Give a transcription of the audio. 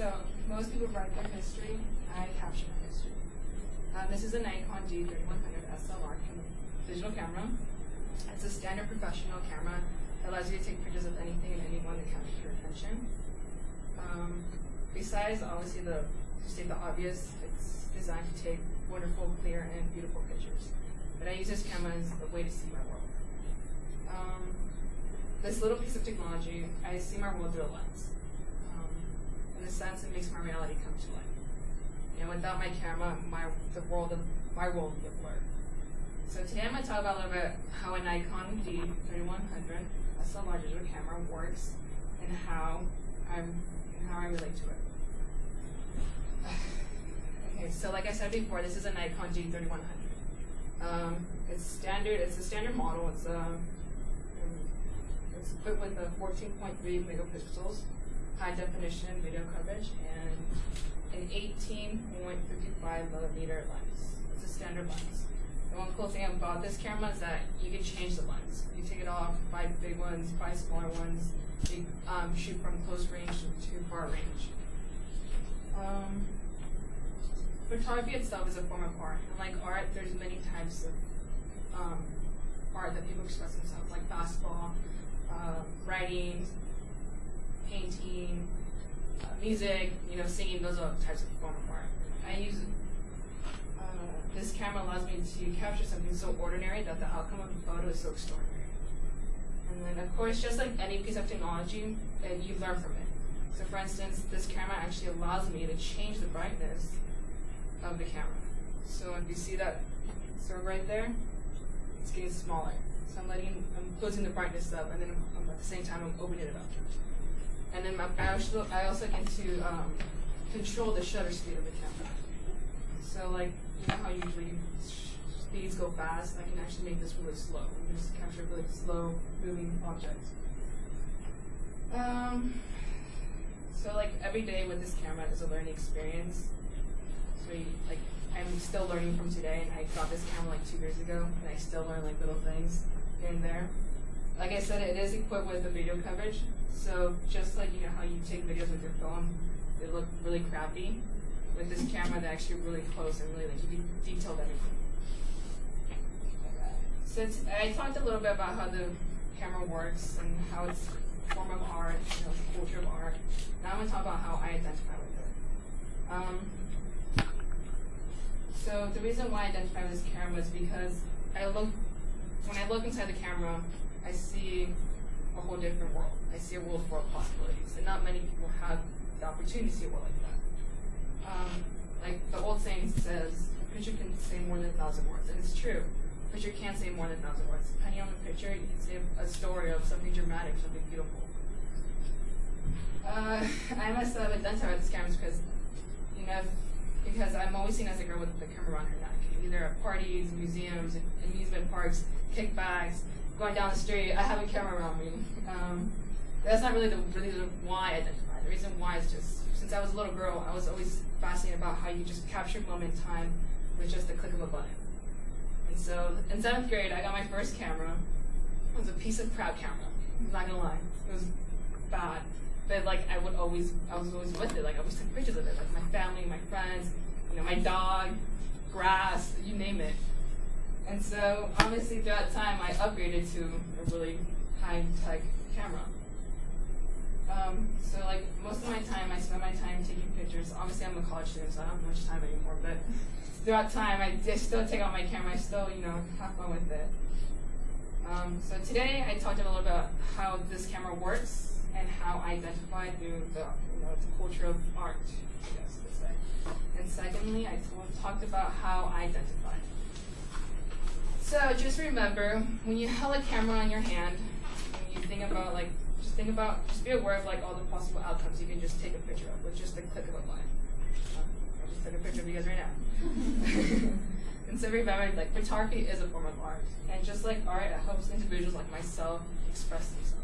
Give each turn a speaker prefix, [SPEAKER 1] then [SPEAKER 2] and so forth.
[SPEAKER 1] So most people write their history. I capture their history. This is a Nikon D3100 SLR digital camera. It's a standard professional camera that allows you to take pictures of anything and anyone to capture your attention. Besides, obviously, to state the obvious, it's designed to take wonderful, clear, and beautiful pictures. But I use this camera as a way to see my world. This little piece of technology, I see my world through a lens. In a sense, it makes my reality come to life. And without my camera, my world would be a blur. So today I'm going to talk about a little bit how a Nikon D3100 SLR digital camera works and how I relate to it. Okay, so like I said before, this is a Nikon D3100. It's standard. It's a standard model. It's equipped with a 14.3 megapixels high definition video coverage and an 18.55 millimeter lens. It's a standard lens. The one cool thing about this camera is that you can change the lens. You take it off, 5 big ones, 5 smaller ones. You shoot from close range to far range. Photography itself is a form of art. And like art, there's many types of art that people express themselves, like basketball, writing, painting, music, singing. Those are types of form of art. I use this camera allows me to capture something so ordinary that the outcome of the photo is so extraordinary. And then, of course, just like any piece of technology, you learn from it. So, for instance, this camera actually allows me to change the brightness of the camera. So, if you see that, right there, it's getting smaller. So I'm closing the brightness up, and then at the same time I'm opening it up. And then I also get to control the shutter speed of the camera. So like, how usually speeds go fast, I can actually make this really slow. I can just capture really slow moving objects. So like every day with this camera is a learning experience. So I'm still learning from today, and I got this camera like 2 years ago, and I still learn like little things here and there. Like I said, it is equipped with a video coverage. So just like how you take videos with your phone, they look really crappy. With this camera, they're actually really close and really detailed everything. So I talked a little bit about how the camera works and how it's a form of art, the culture of art. Now I'm going to talk about how I identify with it. So the reason why I identify with this camera is because when I look inside the camera, I see a whole different world. I see a world full of possibilities, and not many people have the opportunity to see a world like that. Like the old saying says, a picture can say more than 1,000 words, and it's true. A picture can say more than 1,000 words. Depending on the picture, you can say a story of something dramatic, something beautiful. I must have identified with this camera because I'm always seen as a girl with the camera around her neck, either at parties, museums, amusement parks, kickbacks, going down the street. I have a camera around me. That's not really the why I identify. The reason why is just since I was a little girl, I was always fascinated about how you just capture a moment in time with just the click of a button. And so in 7th grade, I got my first camera. It was a piece of crap camera. I'm not gonna lie, it was bad. But like I was always with it. Like I always took pictures of it, like my family, my friends, my dog, grass, you name it. And so obviously throughout time, I upgraded to a really high-tech camera. So like most of my time, I spend my time taking pictures. Obviously, I'm a college student, so I don't have much time anymore. But throughout time, I still take out my camera. I still, have fun with it. So today, I talked a little about how this camera works and how I identify through the culture of art, I guess to say. And secondly, I talked about how I identify. So just remember, when you hold a camera on your hand, when you think about just be aware of all the possible outcomes you can just take a picture of with just the click of a button. I just took a picture of you guys right now. And so remember, photography is a form of art, and just like art, it helps individuals like myself express themselves.